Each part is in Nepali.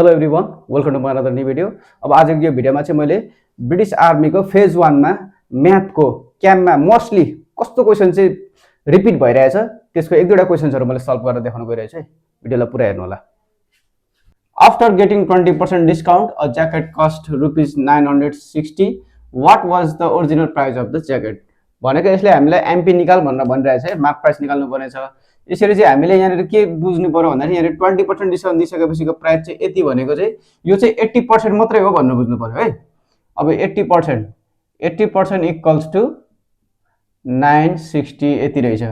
Hello everyone, welcome to my another new video. अब आजको यो भिडियोमा चाहिँ मैले ब्रिटिश आर्मीको फेज 1 मा म्याथको क्याम्पमा मोस्टली कस्तो क्वेसन चाहिँ रिपिट भइरहेछ त्यसको एक दुईवटा क्वेसन्सहरु मैले सल्भ गरेर देखाउन गइरहेछु है। भिडियोलाई पुरा हेर्नु होला। After getting 20% discount, a jacket cost rupees 960. What was the original price of the jacket? भनेको यसले हामीलाई एमपी निकाल भनेर भनिरहेछ है, मार्क प्राइस निकाल्नु पर्ने छ। यसरी चाहिँ हामीले यहाँनिर के बुझ्नु पर्यो भन्दाखेरि यहाँनिर 20% डिस्काउन्ट दिइसकेपछिको प्राइस चाहिँ यति भनेको चाहिँ यो चाहिँ 80% मात्रै हो भन्नु बुझ्नु पर्यो है। अब 80% इक्वल्स टु 960 यति रहेछ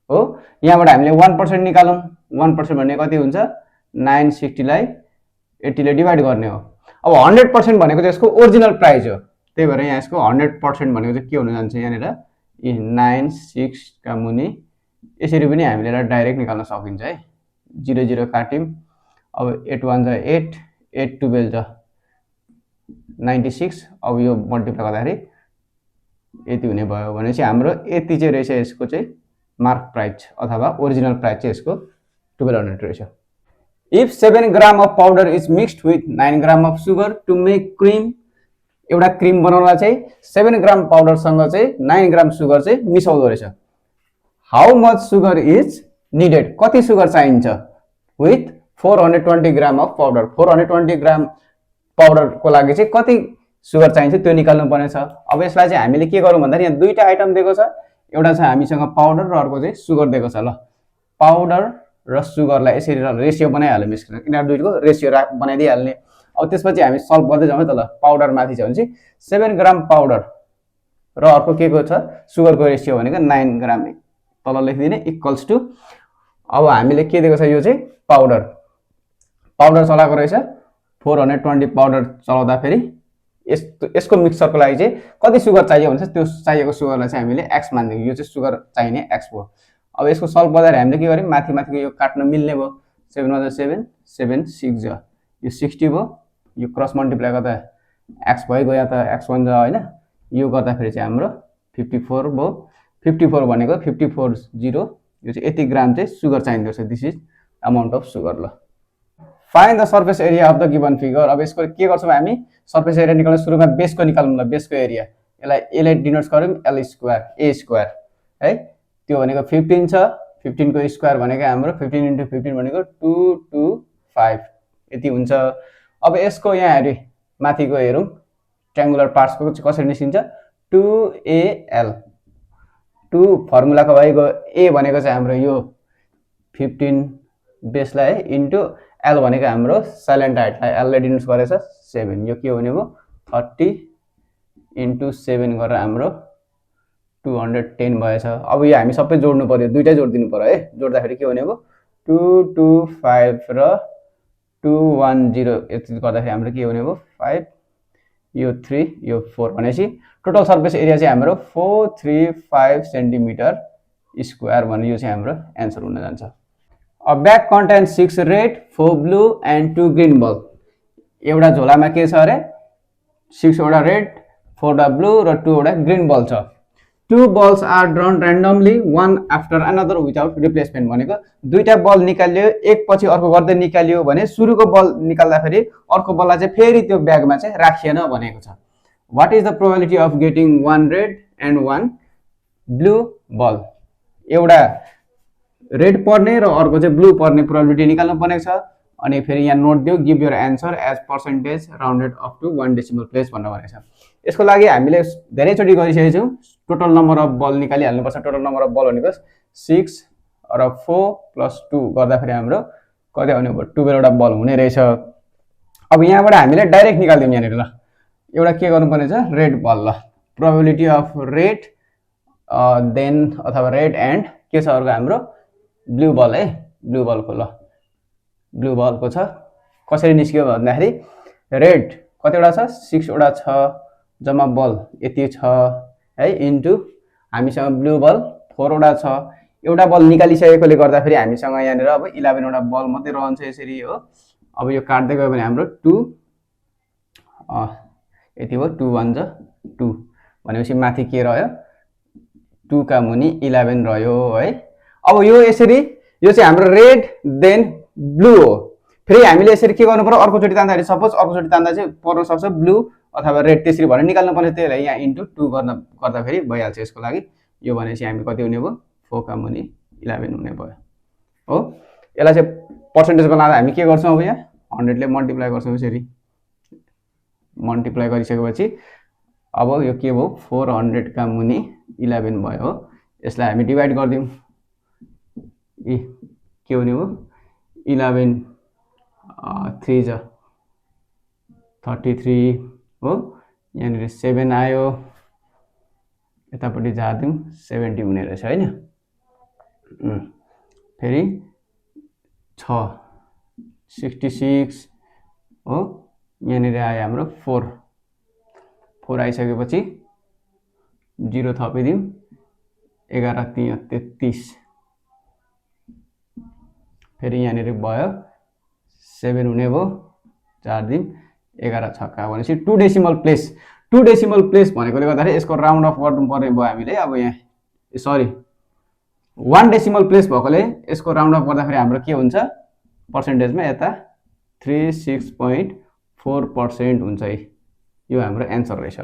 हो। यहाँबाट हामीले 1% निकालौं। 1% भन्ने कति हुन्छ? 960 लाई 80 ले डिवाइड गर्ने हो। अब 100% भनेको चाहिँ यसको ओरिजिनल प्राइस हो। त्यही भएर यहाँ यसको 100% भनेको चाहिँ के हुन जान्छ यहाँनिर 96 का मुनि यसरी पनि हामीले डाइरेक्ट निकाल्न सकिन्छ है। 0 0 काट्यौं। अब 8 1 जा 8, 8 12 जा 96। अब यो मल्टिप्लाई गर्दाखेरि यति हुने भयो भनेपछि हाम्रो यति चाहिँ रहेछ यसको चाहिँ मार्क प्राइस अथवा ओरिजिनल प्राइस चाहिँ यसको 1200 रहेछ। If 7 gram of powder is mixed with 9 gram of sugar to make cream, एउटा क्रीम बनाउनलाई चाहिँ 7 ग्राम पाउडर सँग चाहिँ 9 ग्राम सुगर चाहिँ मिसाउँदो रहेछ। How much sugar is needed? कति सुगर चाहिन्छ? With 420 gram of powder. 420 gram powder को लागि चाहिँ कति सुगर चाहिन्छ त्यो निकाल्नु पर्ने छ। अब यसलाई चाहिँ हामीले के गरौँ भन्दाखेरि यहाँ दुईटा आइटम दिएको छ। एउटा चाहिँ हामीसँग पाउडर र अर्को चाहिँ सुगर दिएको छ। ल पाउडर र सुगरलाई यसरी रेशियो बनाइहाल्नु मिक्स गरेर यिनीहरु दुईको रेशियो बनाइदिइहाल्ने। अब त्यसपछि हामी सल्भ गर्दै जाउँ है त। ल पाउडर माथि छ भने 7 ग्राम पाउडर र अर्को के को छ सुगरको रेशियो भनेको 9 ग्राम तल लेखिदिने इक्वल्स टु। अब हामीले के दिएको छ यो चाहिँ पाउडर चलाएको रहेछ। 420 पाउडर चलाउँदा फेरि यसको मिक्सचरको लागि चाहिँ कति सुगर चाहियो भन्छ त्यो चाहिएको सुगरलाई चाहिँ हामीले x मान्दियौ। यो चाहिँ सुगर चाहिने x हो। अब यसको सल्भ गर्दा हामीले के गर्यौं माथि माथिको यो काट्न मिल्ने भयो। 7 मा 7 7 6 जा यो 60 भयो। यो क्रस मल्टिप्लाई गर्दा x भइगयो या त x1 जा हैन। यो गर्दा फेरि चाहिँ हाम्रो 54 भयो। 54 भनेको 54 0 यो चाहिँ 80 ग्राम चाहिँ सुगर चाहिन्छ। This is amount of sugar. ल find the surface area of the given figure. अब यसको के गर्छौं हामी सरफेस एरिया निकाल्न सुरुमा बेसको निकाल्नु। ल बेसको एरिया यसलाई a ले डिनोट गर्यौं l स्क्वायर a स्क्वायर है। त्यो भनेको 15 छ। 15 को स्क्वायर भनेको हाम्रो 15 * 15 भनेको 225 यति हुन्छ। अब यसको यहाँ हेरी माथिको हेरौं ट्रायंगुलर पार्ट्स को कसरी निस्किन्छ 2al 2 फर्मुलाको भएको a भनेको चाहिँ हाम्रो यो 15 बेसलाई इन्टु l भनेको हाम्रो साइलेन्ट हाइटलाई l ले डिनोट गरेछ 7। यो के हुने भयो 30 * 7 गरेर हाम्रो 210 भएछ। अब यो हामी सबै जोड्नु पर्यो। दुईटै जोड्दिनु पर्यो है। जोड्दाखेरि के हुने भयो 225 र 210 यति गर्दाखेरि हाम्रो के हुने भयो 5 यो 3 यो 4 भनेपछि टोटल सरफेस एरिया चाहिँ हाम्रो 435 सेन्टिमिटर स्क्वायर भन्ने यो चाहिँ हाम्रो आन्सर हुन जान्छ। A bag contents 6 red 4 blue and 2 green bulb. एउटा झोलामा के छ अरे 6 वटा रेड 4 वटा ब्लू र 2 वटा ग्रीन बल्ब छ। 2 balls are drawn randomly one after another without replacement भनेको दुईटा बल निकालियो एक पछि अर्को गर्दै निकालियो भने सुरुको बल निकाल्दा फेरि अर्को बललाई चाहिँ फेरि त्यो ब्यागमा चाहिँ राखिएन भनेको छ। What is the probability of getting one red and one blue ball? एउटा रेड पर्ने र अर्को चाहिँ ब्लू पर्ने प्रोबेबिलिटी निकाल्नु पर्ने छ। अनि फेरि यहाँ नोट दियो give your answer as percentage rounded up to 1 decimal place भन्ने भनेको छ। यसको लागि हामीले धेरै चोटी गरिसकेका छौं। टोटल नम्बर अफ बल निकालिहाल्नु पर्छ। टोटल नम्बर अफ बल भनेको 6 र 4 + 2 गर्दा फेरि हाम्रो कति आउने भयो 12 वटा बल हुने रहेछ। अब यहाँबाट हामीले डाइरेक्ट निकाल्दियौ यहाँनिर। ल एउटा के गर्नुपर्ने छ रेड बल। ल प्रोबेबिलिटी अफ रेड देन अथवा रेड एन्ड के छ अर्को हाम्रो ब्लू बल है। ब्लू बलको ल ब्लू बलको छ कसरी निस्क्यो भन्दाखेरि रेड कतिवटा छ 6 वटा छ जम्मा बल यति छ है इन्टु हामीसँग ब्लू बल 4 वटा छ। एउटा बल निकालिसकेकोले गर्दा फेरि हामीसँग यहाँनिर अब 11 वटा बल मात्रै रहन्छ यसरी हो। अब यो काट्दै गयो भने हाम्रो 2 यति हो 2 1 जा 2 भनेपछि माथि के रह्यो 2 का मुनि 11 रह्यो है। अब यो यसरी यो चाहिँ हाम्रो रेड देन ब्लू हो। फेरि हामीले यसरी के गर्नु पर्यो अर्कोचोटि तान्दाखेरि सपोज अर्कोचोटि तान्दा चाहिँ पर्न सक्छ ब्लू अथवा रेड त्यसरी भनेर निकाल्नु पर्ने त्यसलाई यहाँ इन्टु 2 गर्दाखेरि भइहाल्छ यसको लागि यो भनेपछि हामी कति हुने भयो 4 का मुनि 11 हुने भयो हो यसलाई चाहिँ पर्सेन्टेज बनाउँदा हामी के गर्छौँ अब यहाँ 100 ले मल्टिप्लाई गर्छौँ यसरी मल्टिप्लाई गरिसकेपछि अब यो के भयो 400 का मुनि 11 भयो हो यसलाई हामी डिभाइड गर्दियौँ ए के हुने हो 11 3 जा 33 हो यहाँनिर 7 आयो यतापट्टि जादियौँ 70 हुने रहेछ हैन फेरि 6 66 हो यहाँनिर आयो हाम्रो 4 आइसकेपछि 0 थपिदियौँ 11 3 33 फेरि यहाँनिर भयो 7 हुने भयो 4 दिन 11 छक्का भनेपछि 2 डेसिमल प्लेस भनेकोले गर्दाखेरि यसको राउन्ड अफ गर्नुपर्ने भयो हामीले अब यहाँ सरी 1 डेसिमल प्लेस भएकोले यसको राउन्ड अफ गर्दाखेरि हाम्रो के हुन्छ पर्सेन्टेजमा यता 36.4% हुन्छ है यो हाम्रो एन्सर रहेछ ल